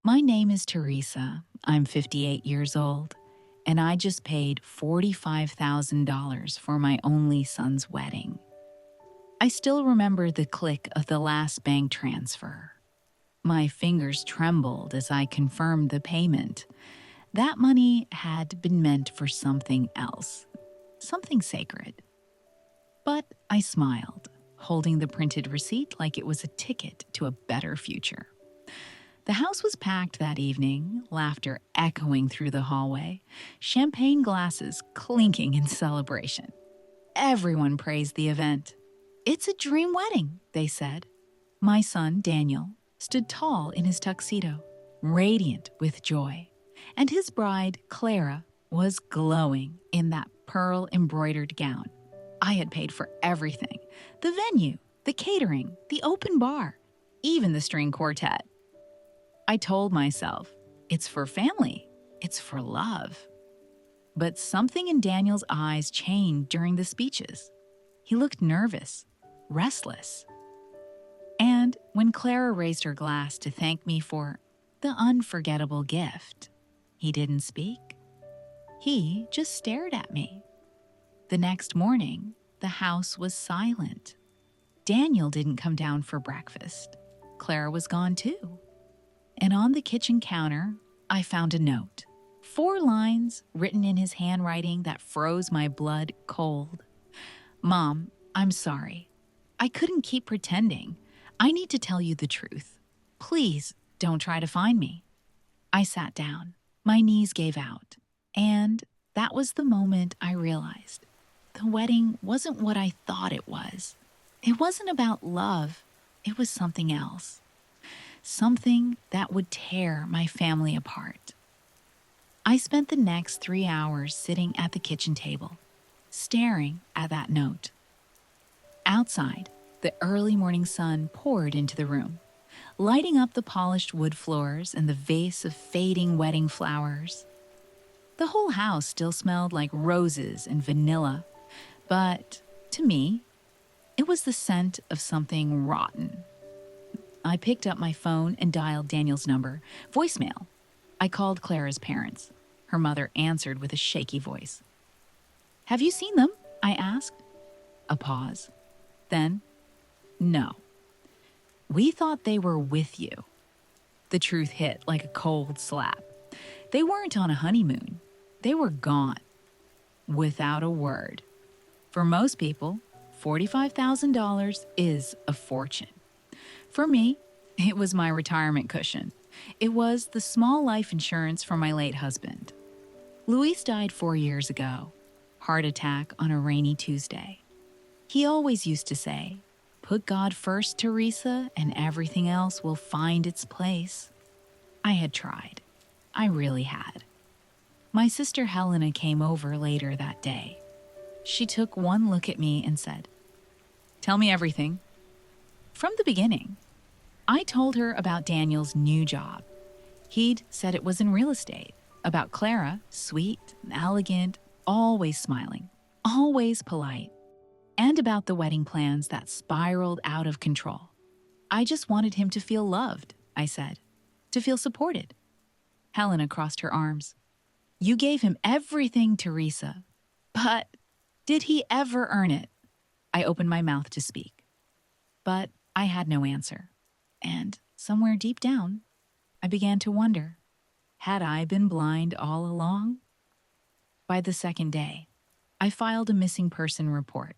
My name is Teresa. I'm 58 years old, and I just paid $45,000 for my only son's wedding. I still remember the click of the last bank transfer. My fingers trembled as I confirmed the payment. That money had been meant for something else, something sacred. But I smiled, holding the printed receipt like it was a ticket to a better future. The house was packed that evening, laughter echoing through the hallway, champagne glasses clinking in celebration. Everyone praised the event. "It's a dream wedding," they said. My son, Daniel, stood tall in his tuxedo, radiant with joy, and his bride, Clara, was glowing in that pearl-embroidered gown. I had paid for everything: the venue, the catering, the open bar, even the string quartet. I told myself, it's for family, it's for love. But something in Daniel's eyes changed during the speeches. He looked nervous, restless. And when Clara raised her glass to thank me for the unforgettable gift, he didn't speak. He just stared at me. The next morning, the house was silent. Daniel didn't come down for breakfast. Clara was gone too. And on the kitchen counter, I found a note. 4 lines written in his handwriting that froze my blood cold. "Mom, I'm sorry. I couldn't keep pretending. I need to tell you the truth. Please don't try to find me." I sat down. My knees gave out. And that was the moment I realized the wedding wasn't what I thought it was. It wasn't about love. It was something else. Something that would tear my family apart. I spent the next 3 hours sitting at the kitchen table, staring at that note. Outside, the early morning sun poured into the room, lighting up the polished wood floors and the vase of fading wedding flowers. The whole house still smelled like roses and vanilla, but to me, it was the scent of something rotten. I picked up my phone and dialed Daniel's number. Voicemail. I called Clara's parents. Her mother answered with a shaky voice. "Have you seen them?" I asked. A pause. Then, "No. We thought they were with you." The truth hit like a cold slap. They weren't on a honeymoon. They were gone. Without a word. For most people, $45,000 is a fortune. For me, it was my retirement cushion. It was the small life insurance for my late husband. Luis died 4 years ago. Heart attack on a rainy Tuesday. He always used to say, "Put God first, Teresa, and everything else will find its place." I had tried. I really had. My sister Helena came over later that day. She took one look at me and said, "Tell me everything." From the beginning, I told her about Daniel's new job. He'd said it was in real estate. About Clara, sweet, elegant, always smiling, always polite. And about the wedding plans that spiraled out of control. I just wanted him to feel loved, I said, to feel supported. Helena crossed her arms. "You gave him everything, Teresa. But did he ever earn it?" I opened my mouth to speak. But I had no answer. And somewhere deep down, I began to wonder, had I been blind all along? By the second day, I filed a missing person report.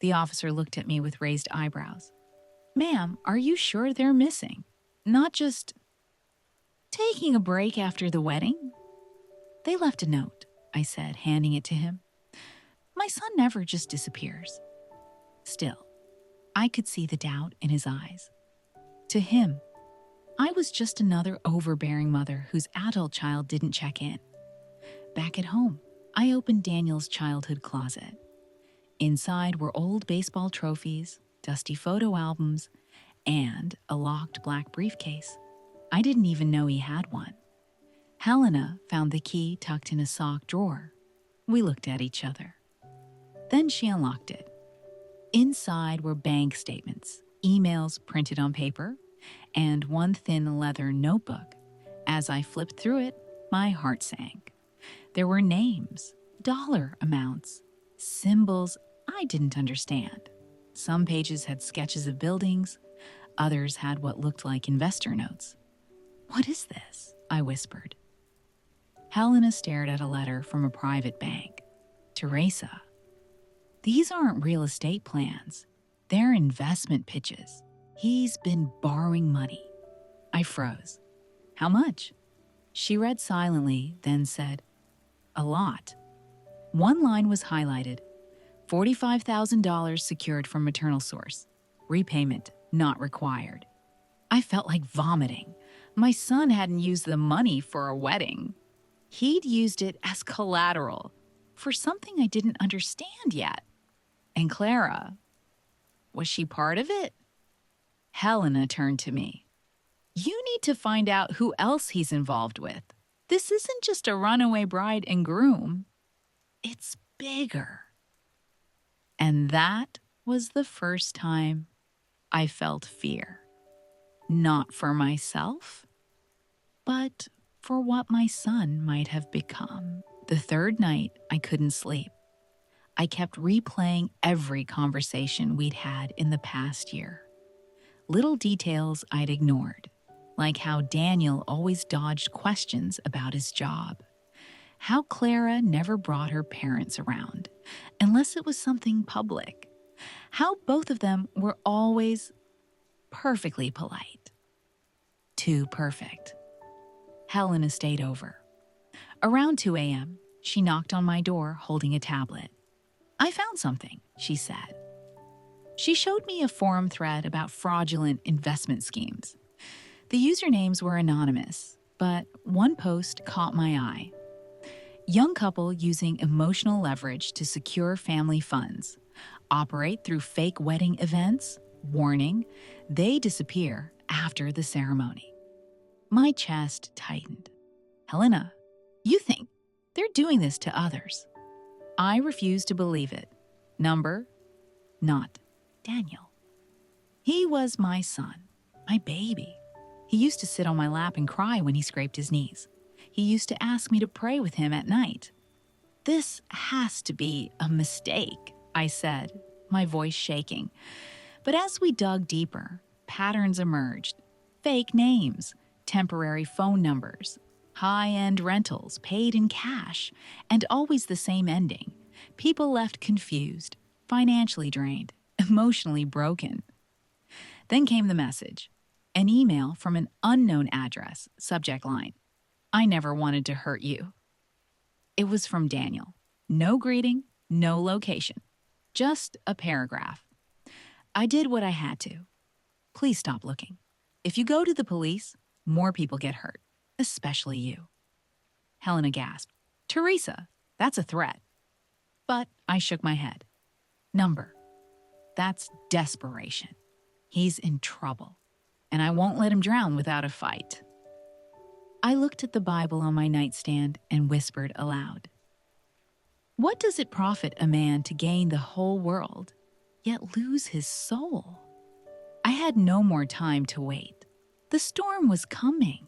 The officer looked at me with raised eyebrows. "Ma'am, are you sure they're missing? Not just taking a break after the wedding?" "They left a note," I said, handing it to him. "My son never just disappears." Still, I could see the doubt in his eyes. To him, I was just another overbearing mother whose adult child didn't check in. Back at home, I opened Daniel's childhood closet. Inside were old baseball trophies, dusty photo albums, and a locked black briefcase. I didn't even know he had one. Helena found the key tucked in a sock drawer. We looked at each other. Then she unlocked it. Inside were bank statements, emails printed on paper, and one thin leather notebook As I flipped through it, my heart sank. There were names, dollar amounts, symbols I didn't understand. Some pages had sketches of buildings, others had what looked like investor notes. "What is this?" I whispered. Helena stared at a letter from a private bank. "Teresa, these aren't real estate plans. They're investment pitches. He's been borrowing money." I froze. "How much?" She read silently, then said, "A lot." One line was highlighted: $45,000 secured from maternal source. Repayment not required. I felt like vomiting. My son hadn't used the money for a wedding. He'd used it as collateral for something I didn't understand yet. And Clara, was she part of it? Helena turned to me. "You need to find out who else he's involved with. This isn't just a runaway bride and groom. It's bigger." And that was the first time I felt fear. Not for myself, but for what my son might have become. The third night, I couldn't sleep. I kept replaying every conversation we'd had in the past year. Little details I'd ignored, like how Daniel always dodged questions about his job, how Clara never brought her parents around, unless it was something public, how both of them were always perfectly polite. Too perfect. Helena stayed over. Around 2 a.m., she knocked on my door holding a tablet. "I found something," she said. She showed me a forum thread about fraudulent investment schemes. The usernames were anonymous, but one post caught my eye. Young couple using emotional leverage to secure family funds. Operate through fake wedding events. Warning, they disappear after the ceremony. My chest tightened. "Helena, you think they're doing this to others?" I refused to believe it. Number, not Daniel. He was my son, my baby. He used to sit on my lap and cry when he scraped his knees. He used to ask me to pray with him at night. "This has to be a mistake," I said, my voice shaking. But as we dug deeper, patterns emerged. Fake names, temporary phone numbers, high-end rentals paid in cash, and always the same ending. People left confused, financially drained, emotionally broken. Then came the message. An email from an unknown address, subject line: "I never wanted to hurt you." It was from Daniel. No greeting, no location. Just a paragraph. I did what I had to. "Please stop looking. If you go to the police, more people get hurt, especially you." Helena gasped. "Teresa, that's a threat." But I shook my head. "Number, that's desperation. He's in trouble, and I won't let him drown without a fight." I looked at the Bible on my nightstand and whispered aloud. "What does it profit a man to gain the whole world, yet lose his soul?" I had no more time to wait. The storm was coming.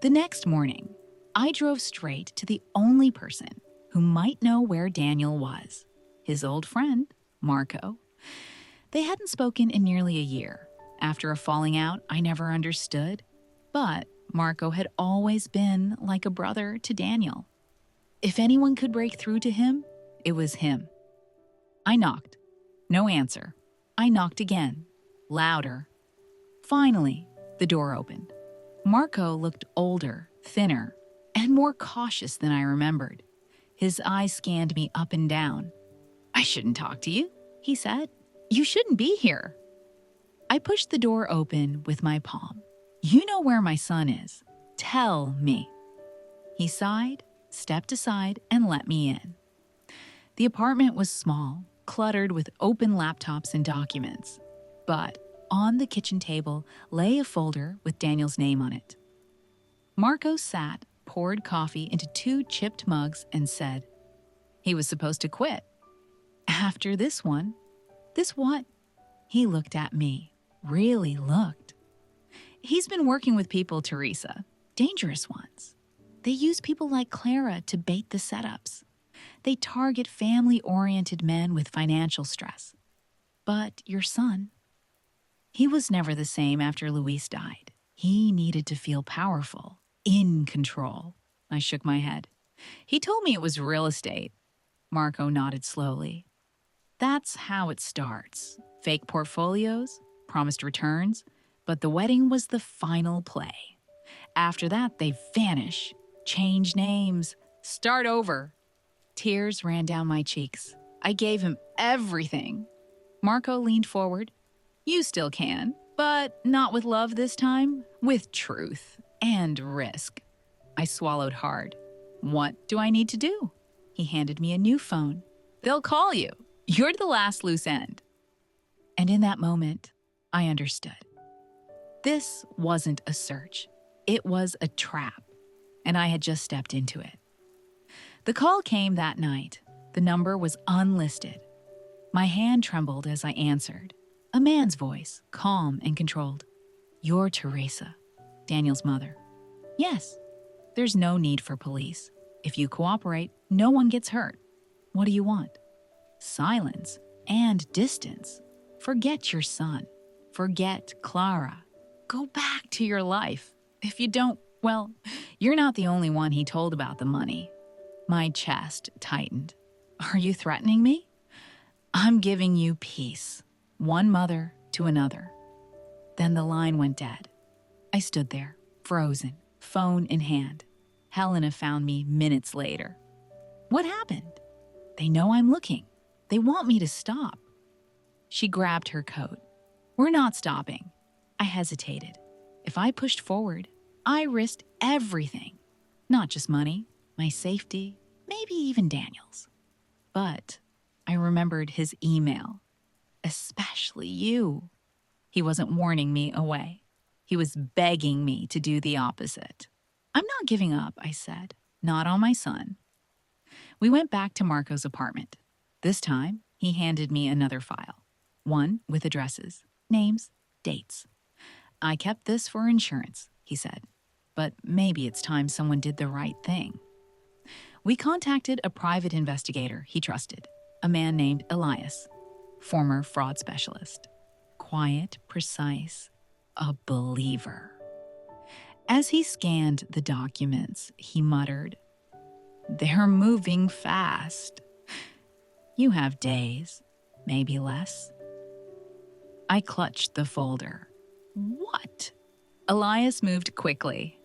The next morning, I drove straight to the only person who might know where Daniel was, his old friend, Marco. They hadn't spoken in nearly a year. After a falling out I never understood, but Marco had always been like a brother to Daniel. If anyone could break through to him, it was him. I knocked. No answer. I knocked again, louder. Finally, the door opened. Marco looked older, thinner, and more cautious than I remembered. His eyes scanned me up and down. "I shouldn't talk to you," he said. "You shouldn't be here." I pushed the door open with my palm. "You know where my son is. Tell me." He sighed, stepped aside, and let me in. The apartment was small, cluttered with open laptops and documents. But on the kitchen table lay a folder with Daniel's name on it. Marco sat, poured coffee into 2 chipped mugs, and said, "He was supposed to quit. After this one." "This what?" He looked at me, really looked. "He's been working with people, Teresa. dangerous ones. They use people like Clara to bait the setups. They target family-oriented men with financial stress. But your son, he was never the same after Luis died. He needed to feel powerful, in control. I shook my head. He told me it was real estate. Marco nodded slowly. That's how it starts. Fake portfolios, promised returns, but the wedding was the final play. After that, they vanish, change names, start over. Tears ran down my cheeks. I gave him everything. Marco leaned forward. You still can, but not with love this time, with truth and risk. I swallowed hard. What do I need to do? He handed me a new phone. They'll call you. You're the last loose end. And in that moment, I understood. This wasn't a search. It was a trap, and I had just stepped into it. The call came that night. The number was unlisted. My hand trembled as I answered. A man's voice, calm and controlled. You're Teresa, Daniel's mother. Yes, there's no need for police. If you cooperate, no one gets hurt. What do you want? Silence and distance. Forget your son. Forget Clara. Go back to your life. If you don't, well, you're not the only one he told about the money. My chest tightened. Are you threatening me? I'm giving you peace. One mother to another. Then the line went dead. I stood there, frozen, phone in hand. Helena found me minutes later. What happened? They know I'm looking. They want me to stop. She grabbed her coat. We're not stopping. I hesitated. If I pushed forward, I risked everything. Not just money, my safety, maybe even Daniel's. But I remembered his email. Especially you. He wasn't warning me away. He was begging me to do the opposite. I'm not giving up, I said. Not on my son. We went back to Marco's apartment. This time, he handed me another file. One with addresses, names, dates. I kept this for insurance, he said. But maybe it's time someone did the right thing. We contacted a private investigator he trusted, a man named Elias, former fraud specialist. Quiet, precise, a believer. As he scanned the documents, he muttered, They're moving fast. You have days, maybe less. I clutched the folder. What? Elias moved quickly.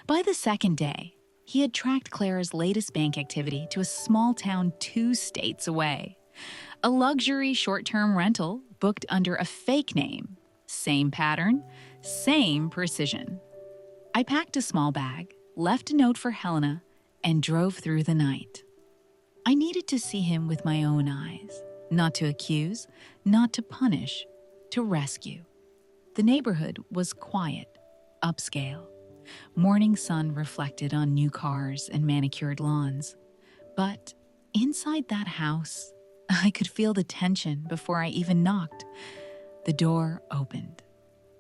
By the second day, he had tracked Clara's latest bank activity to a small town 2 states away. A luxury short-term rental booked under a fake name. Same pattern, same precision. I packed a small bag, left a note for Helena, and drove through the night. I needed to see him with my own eyes, not to accuse, not to punish, to rescue. The neighborhood was quiet, upscale. Morning sun reflected on new cars and manicured lawns. But inside that house, I could feel the tension before I even knocked. The door opened.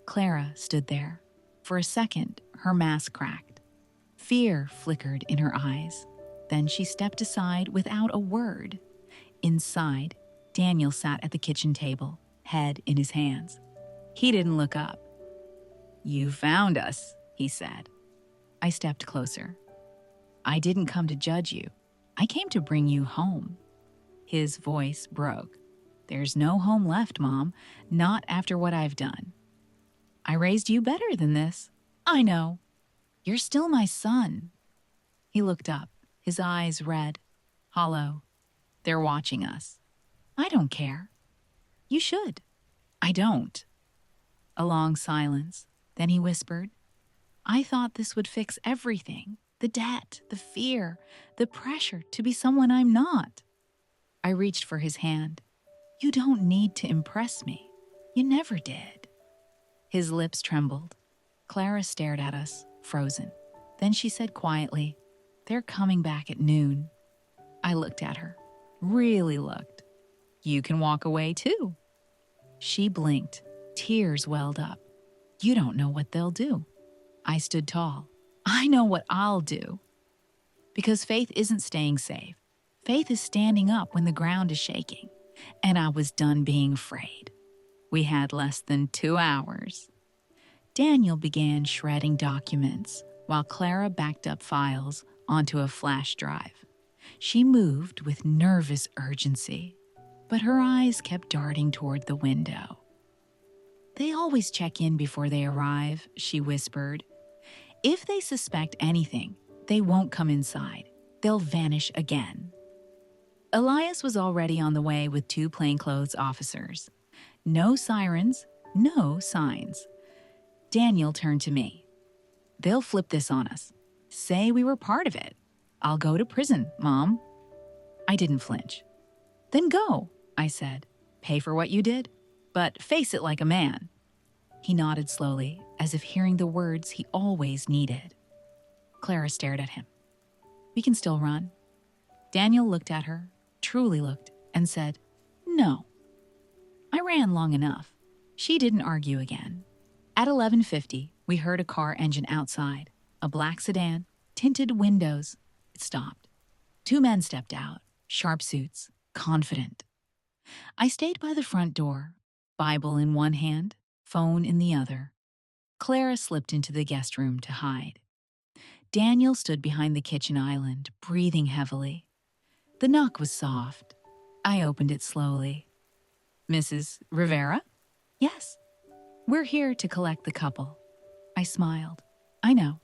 Clara stood there. For a second, her mask cracked. Fear flickered in her eyes. Then she stepped aside without a word. Inside, Daniel sat at the kitchen table, head in his hands. He didn't look up. You found us, he said. I stepped closer. I didn't come to judge you. I came to bring you home. His voice broke. There's no home left, Mom, not after what I've done. I raised you better than this. I know. You're still my son. He looked up, his eyes red, hollow. They're watching us. I don't care. You should. I don't. A long silence. Then he whispered, I thought this would fix everything. The debt, the fear, the pressure to be someone I'm not. I reached for his hand. You don't need to impress me. You never did. His lips trembled. Clara stared at us, frozen. Then she said quietly, They're coming back at noon. I looked at her, really looked. You can walk away too. She blinked. Tears welled up. You don't know what they'll do. I stood tall. I know what I'll do. Because faith isn't staying safe. Faith is standing up when the ground is shaking. And I was done being afraid. We had less than 2 hours. Daniel began shredding documents while Clara backed up files onto a flash drive. She moved with nervous urgency, but her eyes kept darting toward the window. They always check in before they arrive, she whispered. If they suspect anything, they won't come inside. They'll vanish again. Elias was already on the way with 2 plainclothes officers. No sirens, no signs. Daniel turned to me. They'll flip this on us. Say we were part of it. I'll go to prison, Mom. I didn't flinch. Then go, I said. Pay for what you did, but face it like a man. He nodded slowly, as if hearing the words he always needed. Clara stared at him. We can still run. Daniel looked at her, truly looked, and said, No. I ran long enough. She didn't argue again. At 11:50, we heard a car engine outside, a black sedan, tinted windows. It stopped. 2 men stepped out, sharp suits, confident. I stayed by the front door, Bible in one hand, phone in the other. Clara slipped into the guest room to hide. Daniel stood behind the kitchen island, breathing heavily. The knock was soft. I opened it slowly. Mrs. Rivera? Yes. We're here to collect the couple. I smiled. I know.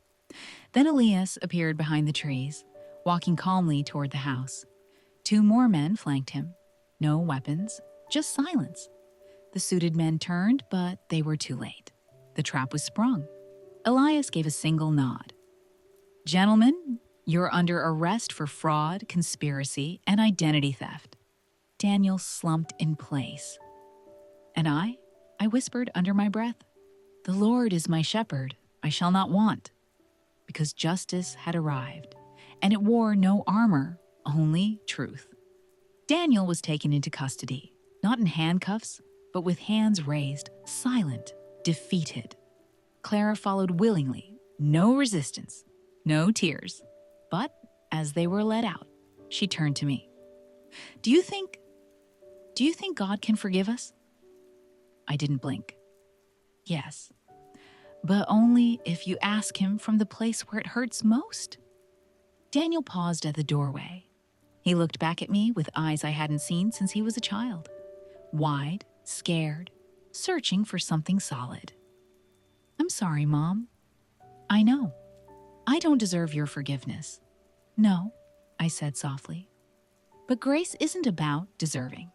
Then Elias appeared behind the trees, walking calmly toward the house. 2 more men flanked him. No weapons, just silence. The suited men turned, but they were too late. The trap was sprung. Elias gave a single nod. Gentlemen, you're under arrest for fraud, conspiracy, and identity theft. Daniel slumped in place. And I whispered under my breath, The Lord is my shepherd, I shall not want. Because justice had arrived, and it wore no armor, only truth. Daniel was taken into custody, not in handcuffs, but with hands raised, silent, defeated. Clara followed willingly, no resistance, no tears. But as they were let out, she turned to me. Do you think God can forgive us? I didn't blink. Yes, but only if you ask him from the place where it hurts most. Daniel paused at the doorway. He looked back at me with eyes I hadn't seen since he was a child. Wide, scared, searching for something solid. I'm sorry, Mom. I know. I don't deserve your forgiveness. No, I said softly. But grace isn't about deserving.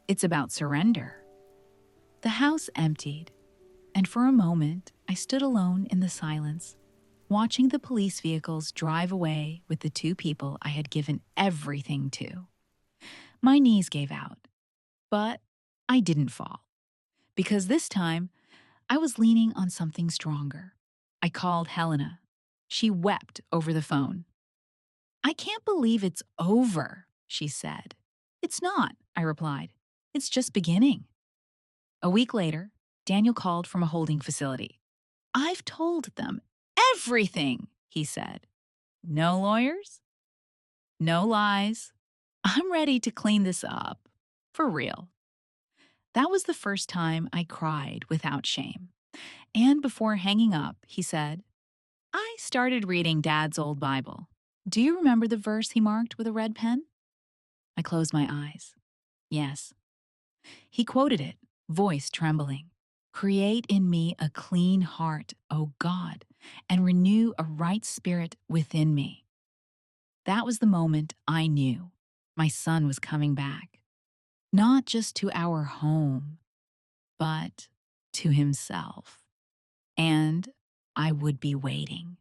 It's about surrender. The house emptied, and for a moment I stood alone in the silence, watching the police vehicles drive away with the 2 people I had given everything to. My knees gave out, but I didn't fall, because this time I was leaning on something stronger. I called Helena. She wept over the phone. I can't believe it's over, she said. It's not, I replied. It's just beginning. A week later, Daniel called from a holding facility. I've told them everything, he said. No lawyers? No lies. I'm ready to clean this up. For real. That was the first time I cried without shame. And before hanging up, he said, I started reading Dad's old Bible. Do you remember the verse he marked with a red pen? I closed my eyes. Yes. He quoted it, voice trembling. Create in me a clean heart, O God, and renew a right spirit within me. That was the moment I knew my son was coming back. Not just to our home, but to himself. And I would be waiting.